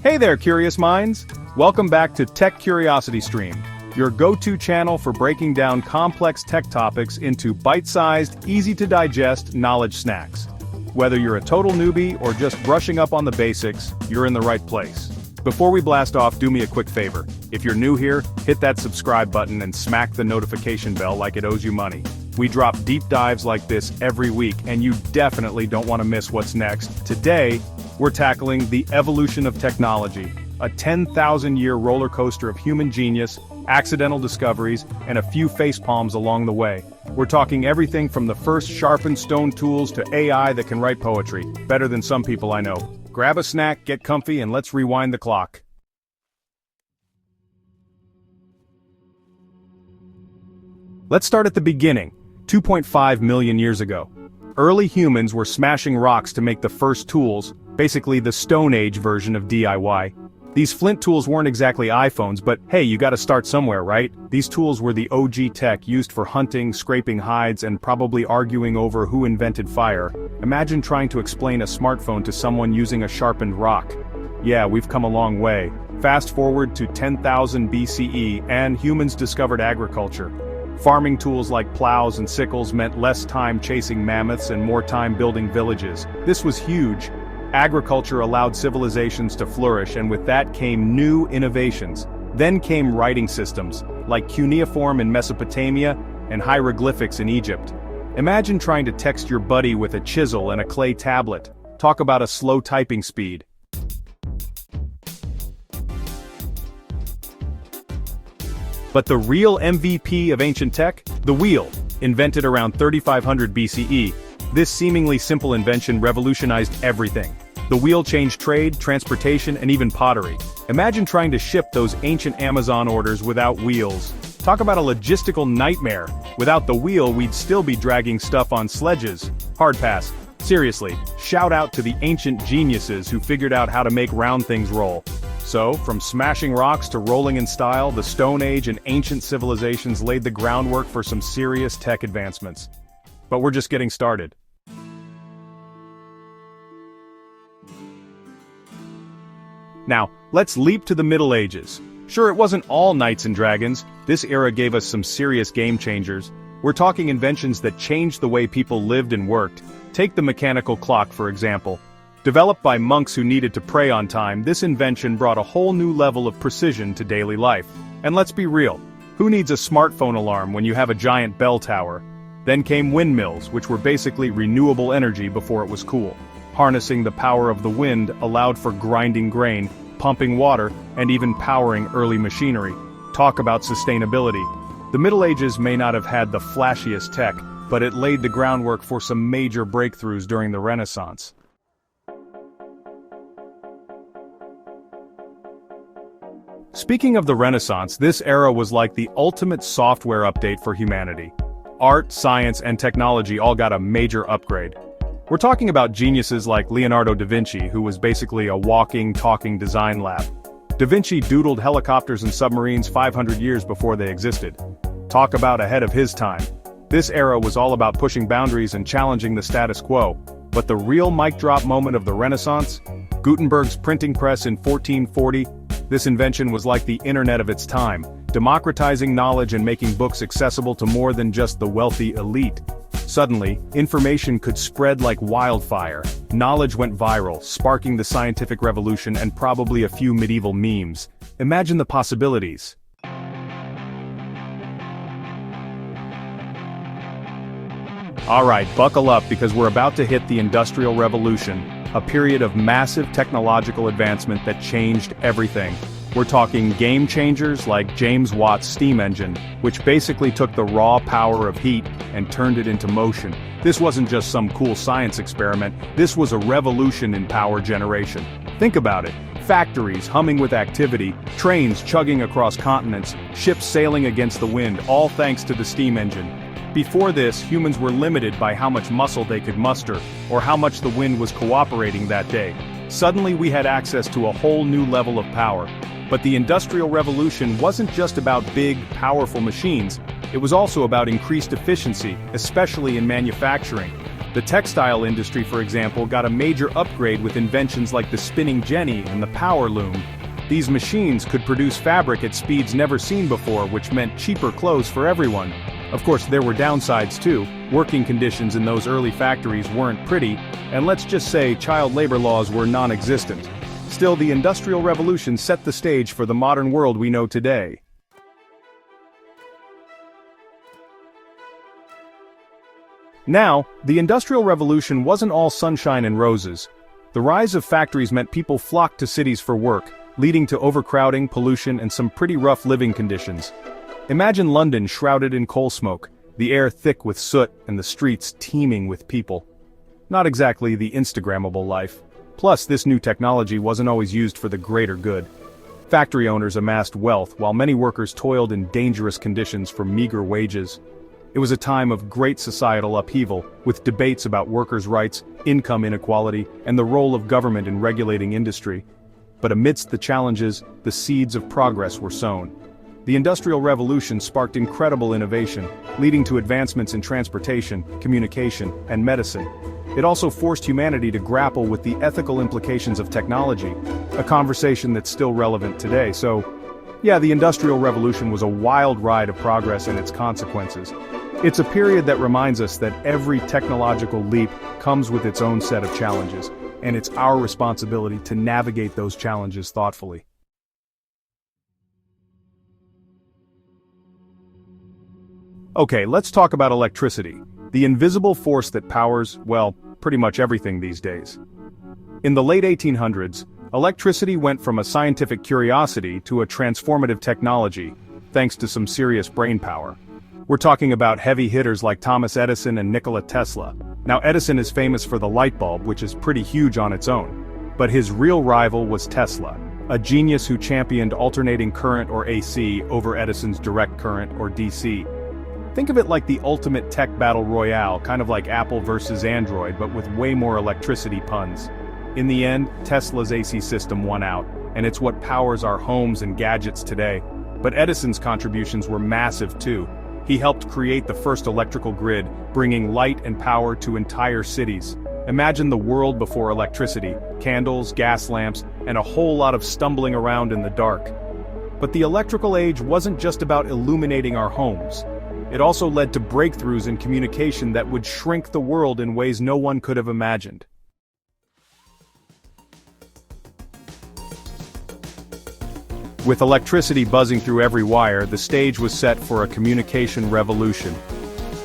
Hey there, curious minds! Welcome back to Tech Curiosity Stream, your go-to channel for breaking down complex tech topics into bite-sized, easy-to-digest knowledge snacks. Whether you're a total newbie or just brushing up on the basics, you're in the right place. Before we blast off, do me a quick favor. If you're new here, hit that subscribe button and smack the notification bell like it owes you money. We drop deep dives like this every week, and you definitely don't want to miss what's next. Today, we're tackling the evolution of technology, a 10,000-year roller coaster of human genius, accidental discoveries, and a few facepalms along the way. We're talking everything from the first sharpened stone tools to AI that can write poetry, better than some people I know. Grab a snack, get comfy, and let's rewind the clock. Let's start at the beginning, 2.5 million years ago. Early humans were smashing rocks to make the first tools, basically the Stone Age version of DIY. These flint tools weren't exactly iPhones, but hey, you gotta start somewhere, right? These tools were the OG tech used for hunting, scraping hides, and probably arguing over who invented fire. Imagine trying to explain a smartphone to someone using a sharpened rock. Yeah, we've come a long way. Fast forward to 10,000 BCE, and humans discovered agriculture. Farming tools like plows and sickles meant less time chasing mammoths and more time building villages. This was huge. Agriculture allowed civilizations to flourish, and with that came new innovations. Then came writing systems, like cuneiform in Mesopotamia and hieroglyphics in Egypt. Imagine trying to text your buddy with a chisel and a clay tablet. Talk about a slow typing speed. But the real MVP of ancient tech? The wheel, invented around 3500 BCE. This seemingly simple invention revolutionized everything. The wheel changed trade, transportation, and even pottery. Imagine trying to ship those ancient Amazon orders without wheels. Talk about a logistical nightmare. Without the wheel, we'd still be dragging stuff on sledges. Hard pass. Seriously, shout out to the ancient geniuses who figured out how to make round things roll. So, from smashing rocks to rolling in style, the Stone Age and ancient civilizations laid the groundwork for some serious tech advancements. But we're just getting started. Now, let's leap to the Middle Ages. Sure, it wasn't all knights and dragons. This era gave us some serious game changers. We're talking inventions that changed the way people lived and worked. Take the mechanical clock, for example. Developed by monks who needed to pray on time, this invention brought a whole new level of precision to daily life. And let's be real, who needs a smartphone alarm when you have a giant bell tower? Then came windmills, which were basically renewable energy before it was cool. Harnessing the power of the wind allowed for grinding grain, pumping water, and even powering early machinery. Talk about sustainability. The Middle Ages may not have had the flashiest tech, but it laid the groundwork for some major breakthroughs during the Renaissance. Speaking of the Renaissance, this era was like the ultimate software update for humanity. Art, science, and technology all got a major upgrade. We're talking about geniuses like Leonardo da Vinci, who was basically a walking, talking design lab. Da Vinci doodled helicopters and submarines 500 years before they existed. Talk about ahead of his time. This era was all about pushing boundaries and challenging the status quo. But the real mic drop moment of the Renaissance? Gutenberg's printing press in 1440. This invention was like the internet of its time, democratizing knowledge and making books accessible to more than just the wealthy elite. Suddenly, information could spread like wildfire. Knowledge went viral, sparking the scientific revolution and probably a few medieval memes. Imagine the possibilities. Alright, buckle up because we're about to hit the Industrial Revolution, a period of massive technological advancement that changed everything. We're talking game changers like James Watt's steam engine, which basically took the raw power of heat and turned it into motion. This wasn't just some cool science experiment, this was a revolution in power generation. Think about it. Factories humming with activity, trains chugging across continents, ships sailing against the wind, all thanks to the steam engine. Before this, humans were limited by how much muscle they could muster, or how much the wind was cooperating that day. Suddenly we had access to a whole new level of power. But the Industrial Revolution wasn't just about big, powerful machines, it was also about increased efficiency, especially in manufacturing. The textile industry, for example, got a major upgrade with inventions like the spinning jenny and the power loom. These machines could produce fabric at speeds never seen before, which meant cheaper clothes for everyone. Of course, there were downsides too. Working conditions in those early factories weren't pretty, and let's just say child labor laws were non-existent. Still, the Industrial Revolution set the stage for the modern world we know today. Now, the Industrial Revolution wasn't all sunshine and roses. The rise of factories meant people flocked to cities for work, leading to overcrowding, pollution, and some pretty rough living conditions. Imagine London shrouded in coal smoke, the air thick with soot, and the streets teeming with people. Not exactly the Instagrammable life. Plus, this new technology wasn't always used for the greater good. Factory owners amassed wealth, while many workers toiled in dangerous conditions for meager wages. It was a time of great societal upheaval, with debates about workers' rights, income inequality, and the role of government in regulating industry. But amidst the challenges, the seeds of progress were sown. The Industrial Revolution sparked incredible innovation, leading to advancements in transportation, communication, and medicine. It also forced humanity to grapple with the ethical implications of technology, a conversation that's still relevant today. So, yeah, the Industrial Revolution was a wild ride of progress and its consequences. It's a period that reminds us that every technological leap comes with its own set of challenges, and it's our responsibility to navigate those challenges thoughtfully. Okay, let's talk about electricity, the invisible force that powers, well, pretty much everything these days. In the late 1800s, electricity went from a scientific curiosity to a transformative technology, thanks to some serious brainpower. We're talking about heavy hitters like Thomas Edison and Nikola Tesla. Now, Edison is famous for the light bulb, which is pretty huge on its own. But his real rival was Tesla, a genius who championed alternating current or AC over Edison's direct current or DC. Think of it like the ultimate tech battle royale, kind of like Apple versus Android, but with way more electricity puns. In the end, Tesla's AC system won out, and it's what powers our homes and gadgets today. But Edison's contributions were massive too. He helped create the first electrical grid, bringing light and power to entire cities. Imagine the world before electricity, candles, gas lamps, and a whole lot of stumbling around in the dark. But the electrical age wasn't just about illuminating our homes. It also led to breakthroughs in communication that would shrink the world in ways no one could have imagined. With electricity buzzing through every wire, the stage was set for a communication revolution.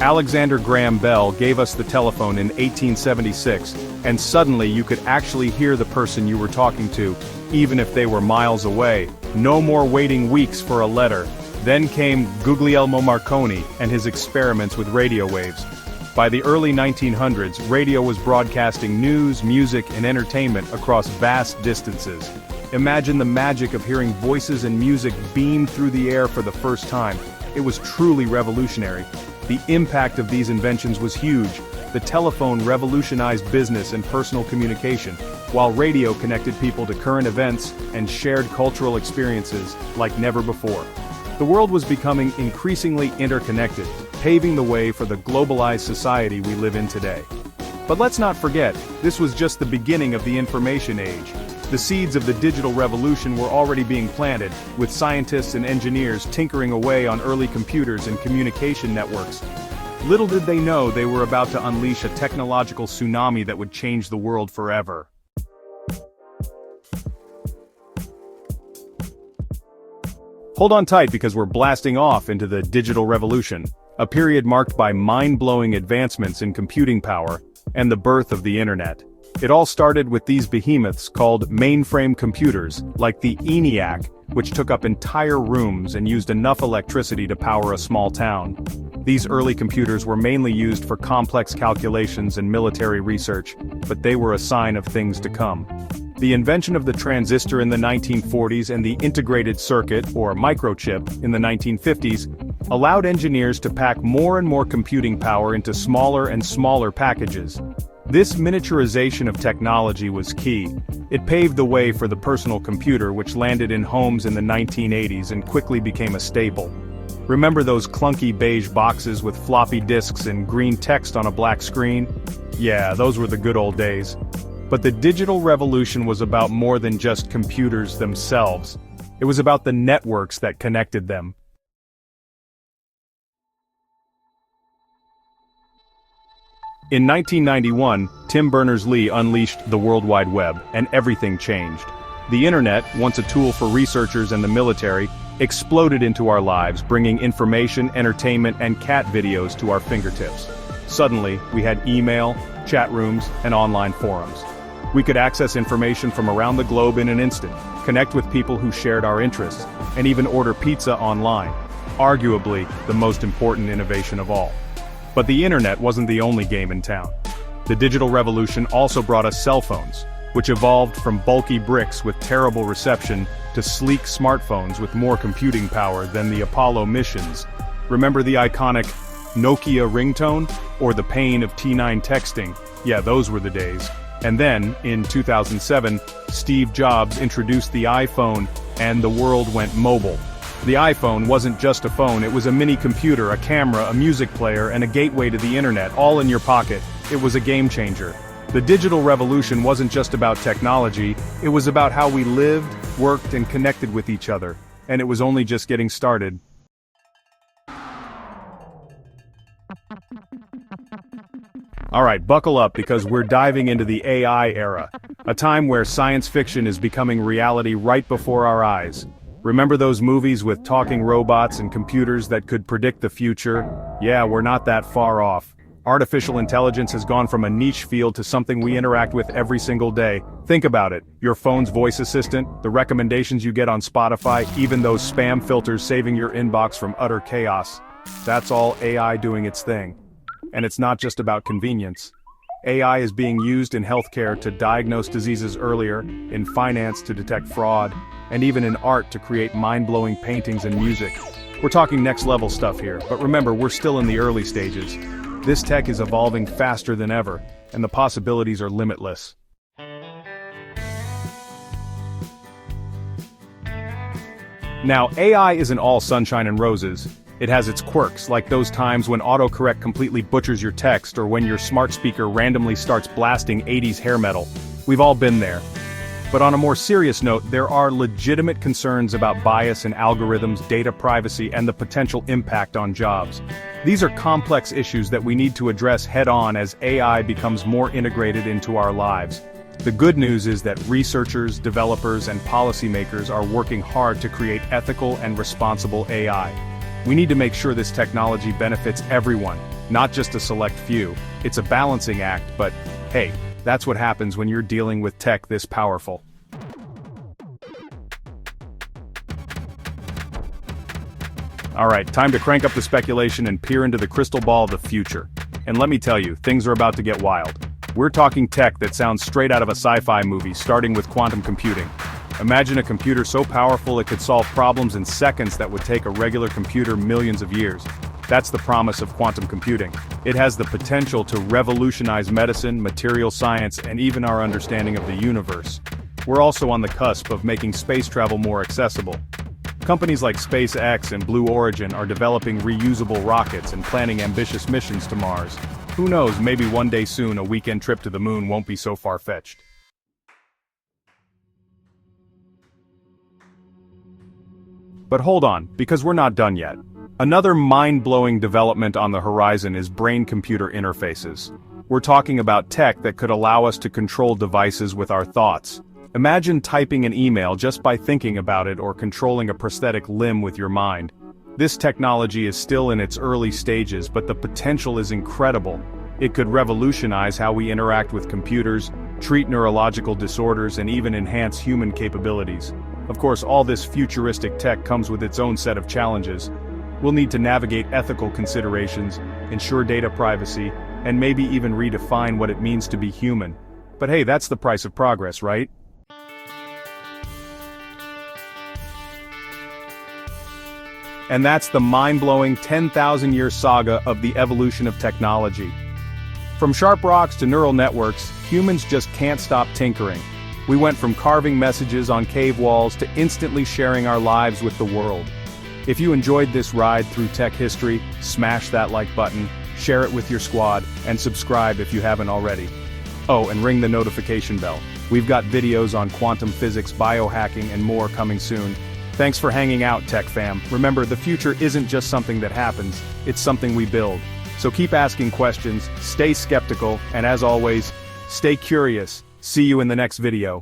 Alexander Graham Bell gave us the telephone in 1876, and suddenly you could actually hear the person you were talking to, even if they were miles away. No more waiting weeks for a letter. Then came Guglielmo Marconi and his experiments with radio waves. By the early 1900s, radio was broadcasting news, music, and entertainment across vast distances. Imagine the magic of hearing voices and music beamed through the air for the first time. It was truly revolutionary. The impact of these inventions was huge. The telephone revolutionized business and personal communication, while radio connected people to current events and shared cultural experiences like never before. The world was becoming increasingly interconnected, paving the way for the globalized society we live in today. But let's not forget, this was just the beginning of the information age. The seeds of the digital revolution were already being planted, with scientists and engineers tinkering away on early computers and communication networks. Little did they know they were about to unleash a technological tsunami that would change the world forever. Hold on tight because we're blasting off into the digital revolution, a period marked by mind-blowing advancements in computing power and the birth of the internet. It all started with these behemoths called mainframe computers, like the ENIAC, which took up entire rooms and used enough electricity to power a small town. These early computers were mainly used for complex calculations and military research, but they were a sign of things to come. The invention of the transistor in the 1940s and the integrated circuit, or microchip, in the 1950s, allowed engineers to pack more and more computing power into smaller and smaller packages. This miniaturization of technology was key. It paved the way for the personal computer, which landed in homes in the 1980s and quickly became a staple. Remember those clunky beige boxes with floppy disks and green text on a black screen? Yeah, those were the good old days. But the digital revolution was about more than just computers themselves. It was about the networks that connected them. In 1991, Tim Berners-Lee unleashed the World Wide Web, and everything changed. The internet, once a tool for researchers and the military, exploded into our lives, bringing information, entertainment, and cat videos to our fingertips. Suddenly, we had email, chat rooms, and online forums. We could access information from around the globe in an instant, connect with people who shared our interests, and even order pizza online. Arguably, the most important innovation of all. But the internet wasn't the only game in town. The digital revolution also brought us cell phones, which evolved from bulky bricks with terrible reception to sleek smartphones with more computing power than the Apollo missions. Remember the iconic Nokia ringtone? Or the pain of T9 texting? Yeah, those were the days. And then, in 2007, Steve Jobs introduced the iPhone, and the world went mobile. The iPhone wasn't just a phone, it was a mini computer, a camera, a music player, and a gateway to the internet, all in your pocket. It was a game changer. The digital revolution wasn't just about technology, it was about how we lived, worked, and connected with each other. And it was only just getting started. Alright, buckle up because we're diving into the AI era, a time where science fiction is becoming reality right before our eyes. Remember those movies with talking robots and computers that could predict the future? Yeah, we're not that far off. Artificial intelligence has gone from a niche field to something we interact with every single day. Think about it, your phone's voice assistant, the recommendations you get on Spotify, even those spam filters saving your inbox from utter chaos. That's all AI doing its thing. And it's not just about convenience. AI is being used in healthcare to diagnose diseases earlier, in finance to detect fraud, and even in art to create mind-blowing paintings and music. We're talking next-level stuff here, but remember, we're still in the early stages. This tech is evolving faster than ever, and the possibilities are limitless. Now, AI isn't all sunshine and roses. It has its quirks, like those times when autocorrect completely butchers your text or when your smart speaker randomly starts blasting 80s hair metal. We've all been there. But on a more serious note, there are legitimate concerns about bias in algorithms, data privacy, and the potential impact on jobs. These are complex issues that we need to address head-on as AI becomes more integrated into our lives. The good news is that researchers, developers, and policymakers are working hard to create ethical and responsible AI. We need to make sure this technology benefits everyone, not just a select few. It's a balancing act, but hey, that's what happens when you're dealing with tech this powerful. Alright, time to crank up the speculation and peer into the crystal ball of the future. And let me tell you, things are about to get wild. We're talking tech that sounds straight out of a sci-fi movie, starting with quantum computing. Imagine a computer so powerful it could solve problems in seconds that would take a regular computer millions of years. That's the promise of quantum computing. It has the potential to revolutionize medicine, material science, and even our understanding of the universe. We're also on the cusp of making space travel more accessible. Companies like SpaceX and Blue Origin are developing reusable rockets and planning ambitious missions to Mars. Who knows, maybe one day soon a weekend trip to the moon won't be so far-fetched. But hold on, because we're not done yet. Another mind-blowing development on the horizon is brain-computer interfaces. We're talking about tech that could allow us to control devices with our thoughts. Imagine typing an email just by thinking about it or controlling a prosthetic limb with your mind. This technology is still in its early stages, but the potential is incredible. It could revolutionize how we interact with computers, treat neurological disorders, and even enhance human capabilities. Of course, all this futuristic tech comes with its own set of challenges. We'll need to navigate ethical considerations, ensure data privacy, and maybe even redefine what it means to be human. But hey, that's the price of progress, right? And that's the mind-blowing 10,000-year saga of the evolution of technology. From sharp rocks to neural networks, humans just can't stop tinkering. We went from carving messages on cave walls to instantly sharing our lives with the world. If you enjoyed this ride through tech history, smash that like button, share it with your squad, and subscribe if you haven't already. Oh, and ring the notification bell. We've got videos on quantum physics, biohacking, and more coming soon. Thanks for hanging out, Tech Fam. Remember, the future isn't just something that happens, it's something we build. So keep asking questions, stay skeptical, and as always, stay curious. See you in the next video.